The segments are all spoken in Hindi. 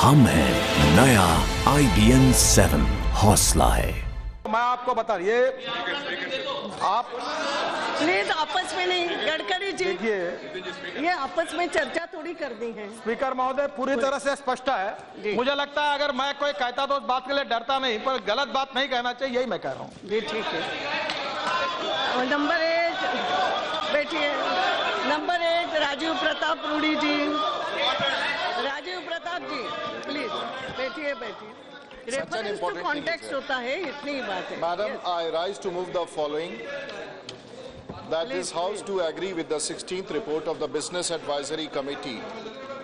हम हैं नया IBM 7 हौसला है। मैं आपको बता ये आप प्लीज आपस में नहीं, गडकरी जी देखिए, ये आपस में चर्चा थोड़ी करनी है। स्पीकर महोदय पूरी तरह से स्पष्ट है। मुझे लगता है अगर मैं कोई कहता तो उस बात के लिए डरता नहीं, पर गलत बात नहीं कहना चाहिए, यही मैं कह रहा हूँ। जी ठीक है। नंबर 1 बैठिए। नंबर 1 राजीव प्रताप रूडी जी। राजीव प्रताप जी प्लीज बैठिए बैठिए। रेफरेंस टू कॉन्टेक्स्ट होता है, इतनी ही बात है। Madam, I rise to move the following. That this House to agree with the 16th report of the Business Advisory Committee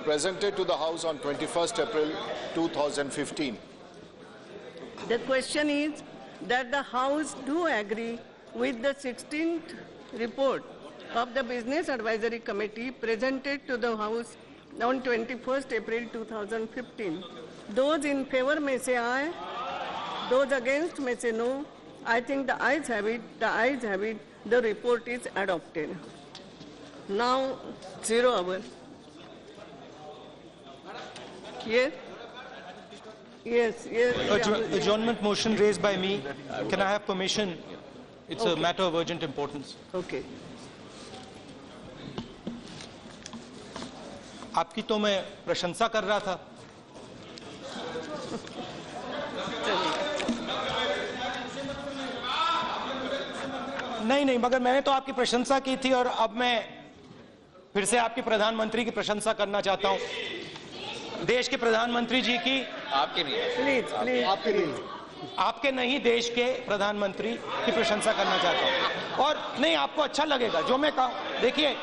presented to the House on 21st April 2015. The question is that the House do agree with the 16th report of the Business Advisory Committee presented to the House on 21st April 2015. Those in favor may say aye, those against may say no. I think the ayes have it, the ayes have it, the report is adopted. Now, 0 hour. Yes? Yes, yes. Adjournment motion raised by me. Can I have permission? It's a matter of urgent importance. Okay. आपकी तो मैं प्रशंसा कर रहा था। नहीं, मगर मैंने तो आपकी प्रशंसा की थी और अब मैं फिर से आपके प्रधानमंत्री की प्रशंसा करना चाहता हूं। देश के प्रधानमंत्री जी की, आपके नहीं, प्लीज आपके नहीं, देश के प्रधानमंत्री की प्रशंसा करना चाहता हूं। और नहीं, आपको अच्छा लगेगा जो मैं कहूं। देखिए,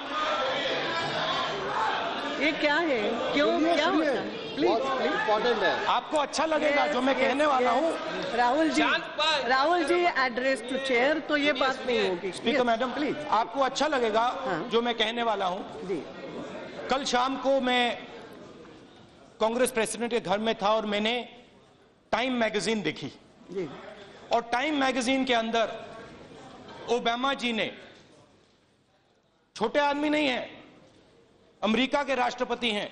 ये क्या है, क्यों, क्या होता है? Important है। आपको अच्छा लगेगा जो मैं कहने वाला हूं। Rahul ji address to cheer, तो ये बात नहीं होगी। स्पीकर मैडम प्लीज, आपको अच्छा लगेगा जो मैं कहने वाला हूं। कल शाम को मैं कांग्रेस प्रेसिडेंट के घर में था और मैंने टाइम मैगजीन देखी और टाइम मैगजीन के अंदर ओबामा जी ने, छोटे आदमी नहीं है, अमेरिका के राष्ट्रपति हैं,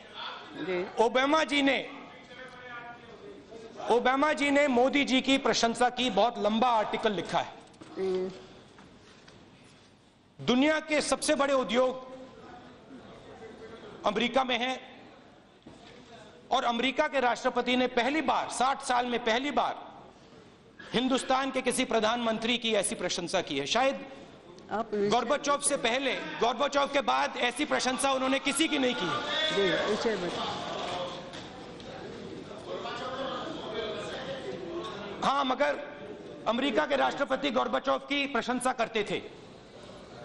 ओबामा जी ने मोदी जी की प्रशंसा की। बहुत लंबा आर्टिकल लिखा है। दुनिया के सबसे बड़े उद्योग अमेरिका में हैं और अमेरिका के राष्ट्रपति ने पहली बार 60 साल में पहली बार हिंदुस्तान के किसी प्रधानमंत्री की ऐसी प्रशंसा की है। शायद गोर्बाचोव से पहले, गोर्बाचोव के बाद ऐसी प्रशंसा उन्होंने किसी की नहीं की है। हाँ, मगर अमेरिका के राष्ट्रपति गोर्बाचोव की प्रशंसा करते थे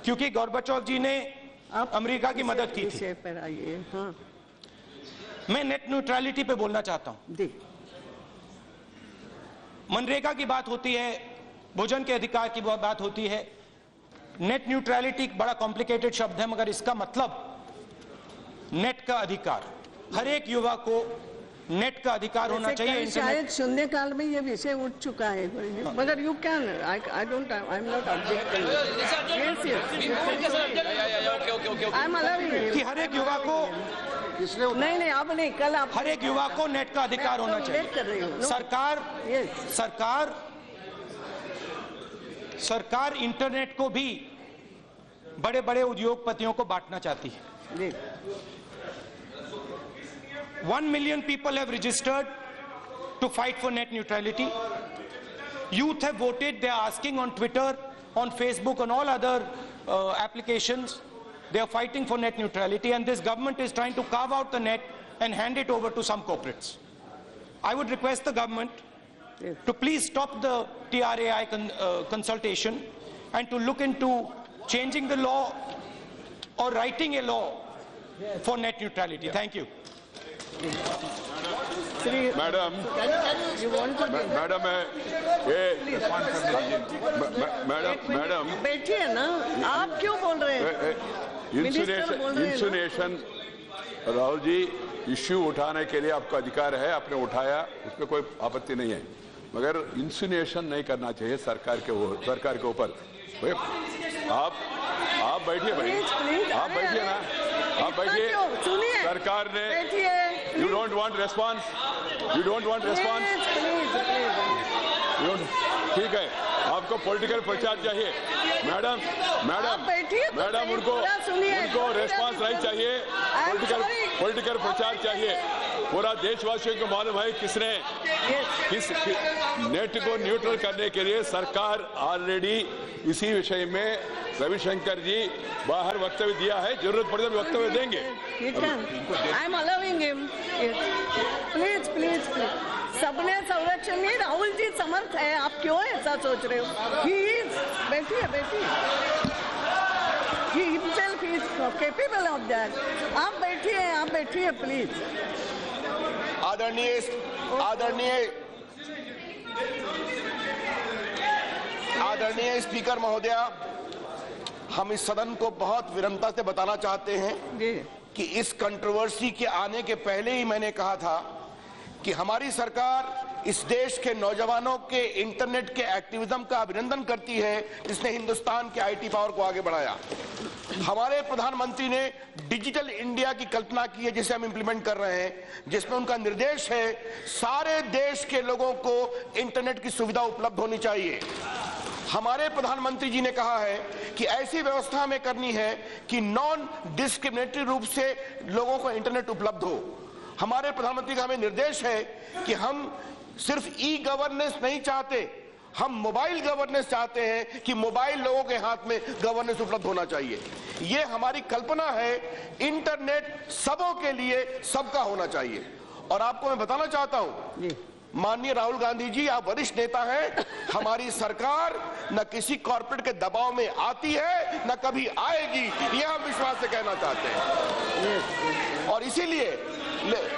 क्योंकि गोर्बाचोव जी ने अमेरिका की मदद की थी। हाँ। मैं नेट न्यूट्रलिटी पे बोलना चाहता हूं। मनरेगा की बात होती है, भोजन के अधिकार की बात होती है। नेट न्यूट्रलिटी बड़ा कॉम्प्लिकेटेड शब्द है, मगर इसका मतलब नेट का अधिकार, हर एक युवा को नेट का अधिकार होना चाहिए। शायद शून्यकाल में ये विषय उठ चुका है, मगर you can, I don't, I am not objecting. I am allowing कि हर एक युवा को, नहीं, अब नहीं, कल आप, हर एक युवा को नेट का अधिकार होना चाहिए। सरकार इंटरनेट को भी बड़े बड़े उद्योगपतियों को बांटना चाहती है। 1 million people have registered to fight for net neutrality. Youth have voted. They are asking on Twitter, on Facebook, on all other applications. They are fighting for net neutrality, and this government is trying to carve out the net and hand it over to some corporates. I would request the government to please stop the TRAI consultation and to look into changing the law or writing a law for net neutrality. Thank you. Madam, madam बैठिए ना, आप क्यों बोल रहे हैं? इंसुनेशन राहुल जी, इश्यू उठाने के लिए आपका अधिकार है, आपने उठाया, उसमें कोई आपत्ति नहीं है, मगर इंसुनेशन नहीं करना चाहिए सरकार के ऊपर। आप बैठिए भाई, आप बैठिए ना, आप बैठिए। सरकार ने You don't want response? You don't want response? Please. ठीक है, आपको पॉलिटिकल प्रचार चाहिए, मैडम उनको रेस्पॉन्स नहीं चाहिए, पॉलिटिकल प्रचार चाहिए। पूरा देशवासियों को मालूम है किस नेट को न्यूट्रल करने के लिए सरकार ऑलरेडी इसी विषय में रविशंकर जी बाहर वक्तव्य दिया है, जरूरत पड़े तो वक्तव्य देंगे। I am allowing him. Please सबने संरक्षण में राहुल जी समर्थ है, आप क्यों ऐसा सोच रहे हो? बैठिए he himself is capable of that. आप बैठिए प्लीज। आदरणीय स्पीकर महोदया, हम इस सदन को बहुत विनम्रता से बताना चाहते हैं कि इस कंट्रोवर्सी के आने के पहले ही मैंने कहा था कि हमारी सरकार इस देश के नौजवानों के इंटरनेट के एक्टिविज्म का अभिनंदन करती है, जिसने हिंदुस्तान के आईटी पावर को आगे बढ़ाया। हमारे प्रधानमंत्री ने डिजिटल इंडिया की कल्पना की है, जिसे हम इंप्लीमेंट कर रहे हैं, जिसमें उनका निर्देश है सारे देश के लोगों को इंटरनेट की सुविधा उपलब्ध होनी चाहिए। हमारे प्रधानमंत्री जी ने कहा है कि ऐसी व्यवस्था हमें करनी है कि नॉन डिस्क्रिमिनेटरी रूप से लोगों को इंटरनेट उपलब्ध हो। हमारे प्रधानमंत्री का हमें निर्देश है कि हम सिर्फ ई गवर्नेंस नहीं चाहते, हम मोबाइल गवर्नेंस चाहते हैं कि मोबाइल लोगों के हाथ में गवर्नेंस उपलब्ध होना चाहिए। ये हमारी कल्पना है, इंटरनेट सबों के लिए सबका होना चाहिए। और आपको मैं बताना चाहता हूं, माननीय राहुल गांधी जी, आप वरिष्ठ नेता हैं, हमारी सरकार न किसी कॉर्पोरेट के दबाव में आती है न कभी आएगी, यह हम विश्वास से कहना चाहते हैं। और इसीलिए प्लीज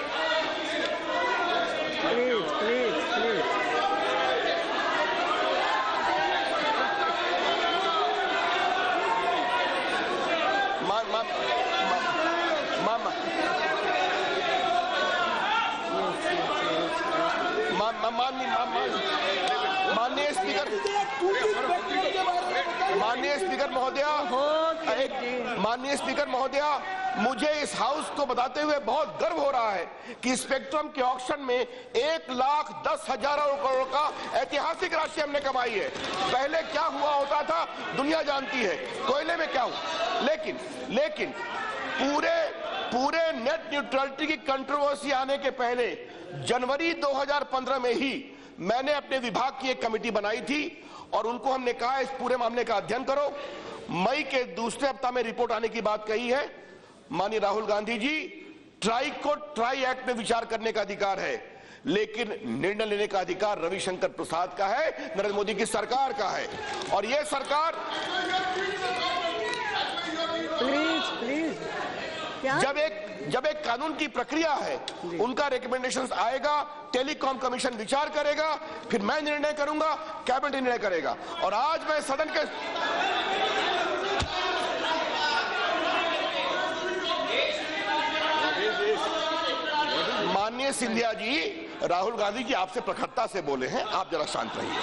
माननीय स्पीकर महोदया, मुझे इस हाउस को बताते हुए बहुत गर्व हो रहा है कि स्पेक्ट्रम के ऑक्शन में 1,10,000 करोड़ का ऐतिहासिक राशि हमने कमाई है। पहले क्या हुआ होता था दुनिया जानती है, कोयले में क्या हुआ, लेकिन पूरे नेट न्यूट्रलिटी की कंट्रोवर्सी आने के पहले जनवरी 2015 में ही मैंने अपने विभाग की एक कमेटी बनाई थी और उनको हमने कहा इस पूरे मामले का अध्ययन करो। मई के दूसरे हफ्ता में रिपोर्ट आने की बात कही है। माननीय राहुल गांधी जी, ट्राई एक्ट में विचार करने का अधिकार है, लेकिन निर्णय लेने का अधिकार रविशंकर प्रसाद का है, नरेंद्र मोदी की सरकार का है। और यह सरकार प्लीज जब एक कानून की प्रक्रिया है, उनका रिकमेंडेशंस आएगा, टेलीकॉम कमीशन विचार करेगा, फिर मैं निर्णय करूंगा, कैबिनेट निर्णय करेगा। और आज मैं सदन के माननीय सिंधिया जी, राहुल गांधी जी आपसे प्रखरता से बोले हैं, आप जरा शांत रहिए।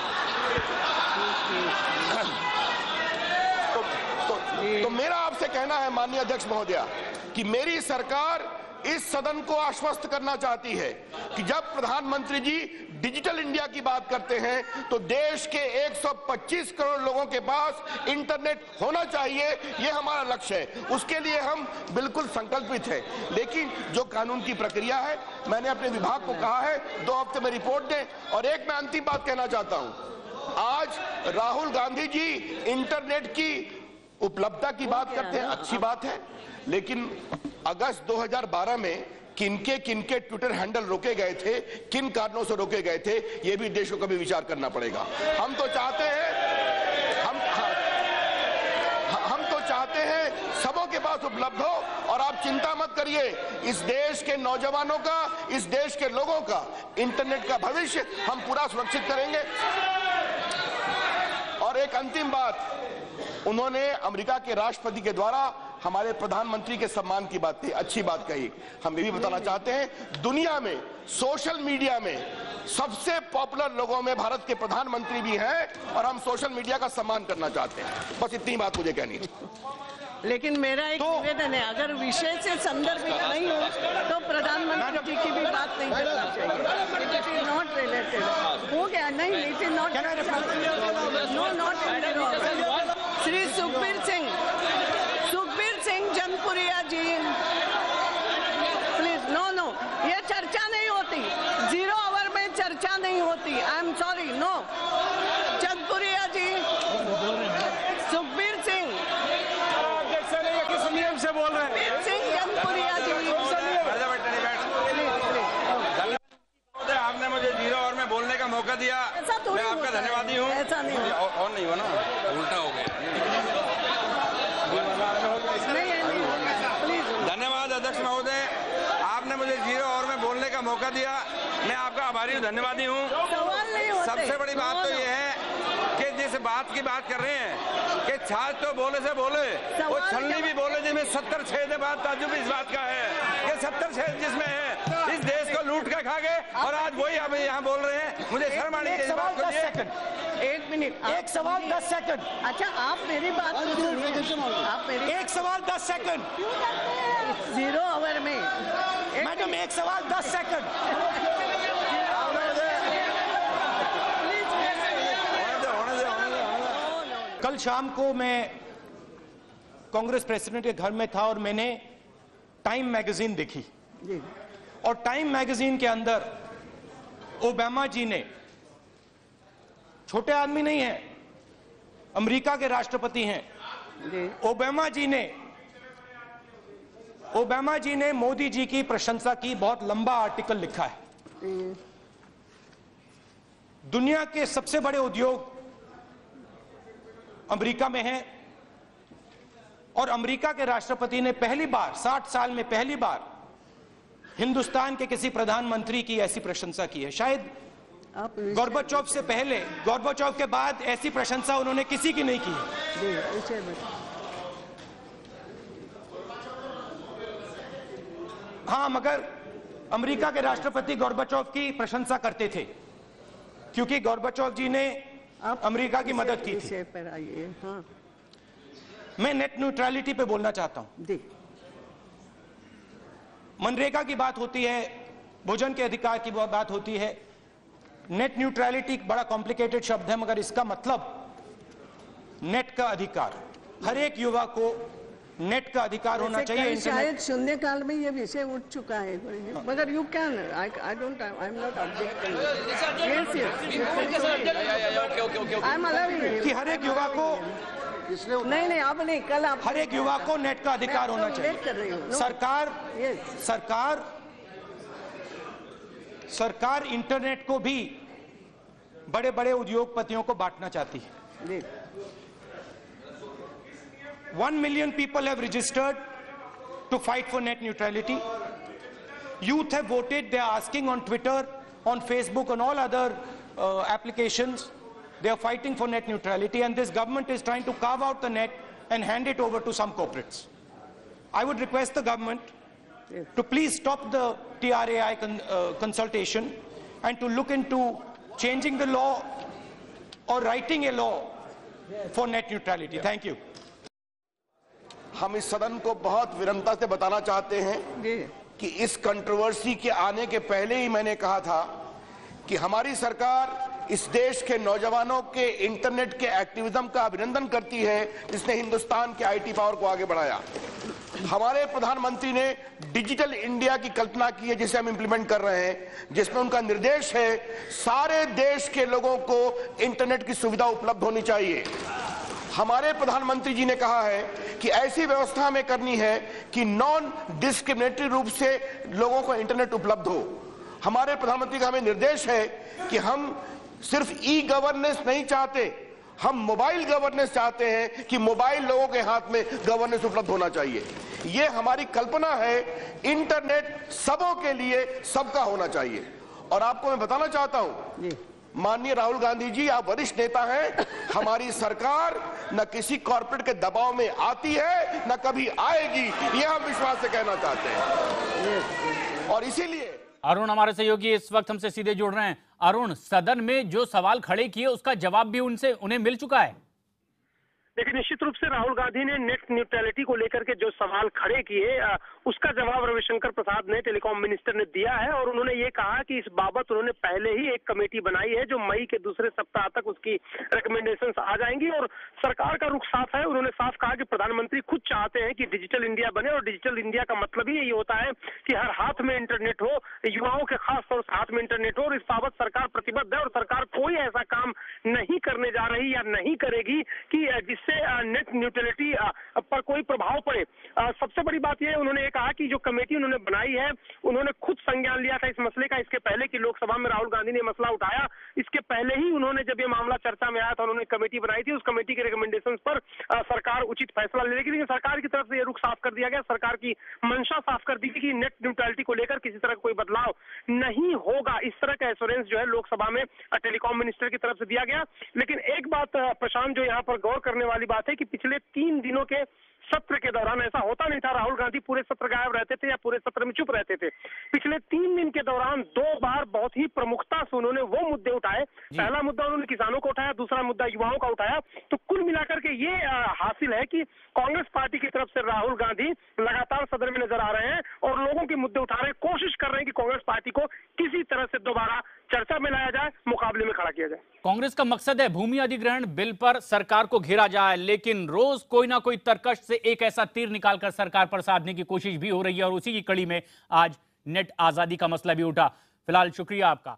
तो मेरा आपसे कहना है माननीय अध्यक्ष महोदया कि मेरी सरकार इस सदन को आश्वस्त करना चाहती है कि जब प्रधानमंत्री जी डिजिटल इंडिया की बात करते हैं तो देश के 125 करोड़ लोगों के पास इंटरनेट होना चाहिए, यह हमारा लक्ष्य है। उसके लिए हम बिल्कुल संकल्पित हैं। लेकिन जो कानून की प्रक्रिया है, मैंने अपने विभाग को कहा है 2 हफ्ते में रिपोर्ट दें। और एक मैं अंतिम बात कहना चाहता हूं, आज राहुल गांधी जी इंटरनेट की उपलब्धता की बात करते हैं, अच्छी बात है, लेकिन अगस्त 2012 में किनके ट्विटर हैंडल रोके गए थे, किन कारणों से रोके गए थे, यह भी देश को कभी विचार करना पड़ेगा। हम तो चाहते हैं सबों के पास उपलब्ध हो। और आप चिंता मत करिए, इस देश के नौजवानों का, इस देश के लोगों का इंटरनेट का भविष्य हम पूरा सुरक्षित करेंगे। और एक अंतिम बात, उन्होंने अमेरिका के राष्ट्रपति के द्वारा हमारे प्रधानमंत्री के सम्मान की बात कही, अच्छी बात कही। हम ये भी बताना चाहते हैं, दुनिया में सोशल मीडिया में सबसे पॉपुलर लोगों में भारत के प्रधानमंत्री भी हैं और हम सोशल मीडिया का सम्मान करना चाहते हैं। बस इतनी बात मुझे कहनी थी। लेकिन मेरा एक निवेदन है, अगर विषय से संदर्भित नहीं हो तो प्रधानमंत्री जी की भी बात नहीं करना चाहिए। It is not related. हो गया नहीं, it is not, no not. Shri Sukhbir Singh Janpuria ji, please, no, ये चर्चा नहीं होती, 0 आवर में चर्चा नहीं होती। I am sorry, no. Janpuria ji, Sukhbir Singh नियम से बोल रहे हैं। जनपुरिया जी, आपने मुझे 0 आवर में बोलने का मौका दिया, मैं आपका धन्यवादी हूँ। ऐसा नहीं और नहीं हो ना, उल्टा हो गया। धन्यवाद अध्यक्ष महोदय, आपने मुझे 0 आवर में बोलने का मौका दिया, मैं आपका आभारी हूँ, धन्यवादी हूँ। सबसे बड़ी बात तो ये है कि जिस बात की बात कर रहे हैं कि छाछ तो बोले से बोले, वो छलनी भी बोले, जिसमें 70 छेद बाद ताज्जुब इस बात का है कि 70 छेद जिसमें है, इस देश को लूट के खा गए और आज वही आप यहाँ बोल रहे हैं। मुझे शर्म आनी चाहिए इस बात को लिए। 1 मिनट, एक सवाल 10 सेकंड। अच्छा, आप मेरी बात सुनिए, आप मेरी एक सवाल 10 सेकंड। 0 आवर में मैडम, एक सवाल 10 सेकंड। कल शाम को मैं कांग्रेस प्रेसिडेंट के घर में था और मैंने टाइम मैगजीन देखी, और टाइम मैगजीन के अंदर ओबामा जी ने, छोटे आदमी नहीं है, अमेरिका के राष्ट्रपति हैं, ओबामा जी ने मोदी जी की प्रशंसा की, बहुत लंबा आर्टिकल लिखा है। दुनिया के सबसे बड़े उद्योग अमेरिका में हैं और अमेरिका के राष्ट्रपति ने पहली बार 60 साल में पहली बार हिंदुस्तान के किसी प्रधानमंत्री की ऐसी प्रशंसा की है। शायद गोर्बाचोव से पहले, गोर्बाचोव के बाद ऐसी प्रशंसा उन्होंने किसी की नहीं की है। हाँ, मगर अमेरिका के राष्ट्रपति गोर्बाचोव की प्रशंसा करते थे क्योंकि गोर्बाचोव जी ने अमेरिका की मदद की थी। हाँ। मैं नेट न्यूट्रलिटी पे बोलना चाहता हूं। मनरेगा की बात होती है, भोजन के अधिकार की बात होती है। नेट न्यूट्रलिटी बड़ा कॉम्प्लिकेटेड शब्द है, मगर इसका मतलब नेट का अधिकार, हर एक युवा को नेट का अधिकार होना चाहिए। शायद शून्यकाल में ये विषय उठ चुका है, मगर you can, I don't, I am not objecting. I am allowing कि हर एक युवा को, नहीं, आप नहीं, कल आप, हर एक युवा को नेट का अधिकार होना चाहिए। सरकार इंटरनेट को भी बड़े बड़े उद्योगपतियों को बांटना चाहती है। 1 million people have registered to fight for net neutrality. Youth have voted. They are asking on Twitter, on Facebook, on all other applications. They are fighting for net neutrality, and this government is trying to carve out the net and hand it over to some corporates. I would request the government to please stop the TRAI consultation and to look into changing the law or writing a law for net neutrality. Thank you. हम इस सदन को बहुत विनम्रता से बताना चाहते हैं कि इस कंट्रोवर्सी के आने के पहले ही मैंने कहा था कि हमारी सरकार इस देश के नौजवानों के इंटरनेट के एक्टिविज्म का अभिनंदन करती है, जिसने हिंदुस्तान के आईटी पावर को आगे बढ़ाया। हमारे प्रधानमंत्री ने डिजिटल इंडिया की कल्पना की है, जिसे हम इंप्लीमेंट कर रहे हैं, जिसमें उनका निर्देश है सारे देश के लोगों को इंटरनेट की सुविधा उपलब्ध होनी चाहिए। हमारे प्रधानमंत्री जी ने कहा है कि ऐसी व्यवस्था हमें करनी है कि नॉन डिस्क्रिमिनेटरी रूप से लोगों को इंटरनेट उपलब्ध हो। हमारे प्रधानमंत्री का हमें निर्देश है कि हम सिर्फ ई गवर्नेंस नहीं चाहते, हम मोबाइल गवर्नेंस चाहते हैं कि मोबाइल लोगों के हाथ में गवर्नेंस उपलब्ध होना चाहिए। ये हमारी कल्पना है, इंटरनेट सबों के लिए सबका होना चाहिए। और आपको मैं बताना चाहता हूं, माननीय राहुल गांधी जी, आप वरिष्ठ नेता हैं, हमारी सरकार न किसी कॉर्पोरेट के दबाव में आती है न कभी आएगी, यह हम विश्वास से कहना चाहते हैं। और इसीलिए अरुण हमारे सहयोगी इस वक्त हमसे सीधे जुड़ रहे हैं। अरुण, सदन में जो सवाल खड़े किए उसका जवाब भी उन्हें मिल चुका है? देखिए, निश्चित रूप से राहुल गांधी ने नेट न्यूट्रलिटी को लेकर के जो सवाल खड़े किए उसका जवाब रविशंकर प्रसाद ने, टेलीकॉम मिनिस्टर ने दिया है और उन्होंने ये कहा कि इस बाबत उन्होंने पहले ही एक कमेटी बनाई है जो मई के दूसरे सप्ताह तक उसकी रिकमेंडेशंस आ जाएंगी और सरकार का रुख साफ है। उन्होंने साफ कहा कि प्रधानमंत्री खुद चाहते हैं कि डिजिटल इंडिया बने और डिजिटल इंडिया का मतलब ही यही होता है कि हर हाथ में इंटरनेट हो, युवाओं के खास तौर से हाथ में इंटरनेट हो और इस बाबत सरकार प्रतिबद्ध है और सरकार कोई ऐसा काम नहीं करने जा रही या नहीं करेगी कि जिससे नेट न्यूट्रलिटी पर कोई प्रभाव पड़े। सबसे बड़ी बात यह उन्होंने कहा कि जो कमेटी उन्होंने बनाई है उन्होंने खुद संज्ञान लिया था इस मसले का। इसके पहले कि लोकसभा में राहुल गांधी ने मसला उठाया, इसके पहले ही उन्होंने, जब ये मामला चर्चा में आया था, उन्होंने कमेटी बनाई थी। उस कमेटी के रिकमेंडेशंस पर सरकार उचित फैसला ले लेगी। लेकिन सरकार की तरफ से ये रुख साफ कर दिया गया, सरकार की मंशा साफ कर दी गई कि नेट न्यूट्रलिटी को लेकर किसी तरह का कोई बदलाव नहीं होगा। इस तरह का एश्योरेंस जो है लोकसभा में टेलीकॉम मिनिस्टर की तरफ से दिया गया। लेकिन एक बात प्रशांत जो यहाँ पर गौर करने वाली बात है कि पिछले 3 दिनों के सत्र के दौरान ऐसा होता नहीं था, राहुल गांधी पूरे सत्र गायब रहते थे या पूरे सत्र में चुप रहते थे। पिछले 3 दिन के दौरान 2 बार बहुत ही प्रमुखता से उन्होंने वो मुद्दे उठाए। पहला मुद्दा उन्होंने किसानों को उठाया, दूसरा मुद्दा युवाओं का उठाया। तो कुल मिलाकर के ये हासिल है कि कांग्रेस पार्टी की तरफ से राहुल गांधी लगातार सदन में नजर आ रहे हैं और लोगों के मुद्दे उठा रहे हैं, कोशिश कर रहे हैं कि कांग्रेस पार्टी को किसी तरह से दोबारा चर्चा में लाया जाए, मुकाबले में खड़ा किया जाए। कांग्रेस का मकसद है भूमि अधिग्रहण बिल पर सरकार को घेरा जाए, लेकिन रोज कोई ना कोई तर्कश से एक ऐसा तीर निकालकर सरकार पर साधने की कोशिश भी हो रही है और उसी की कड़ी में आज नेट आजादी का मसला भी उठा। फिलहाल शुक्रिया आपका।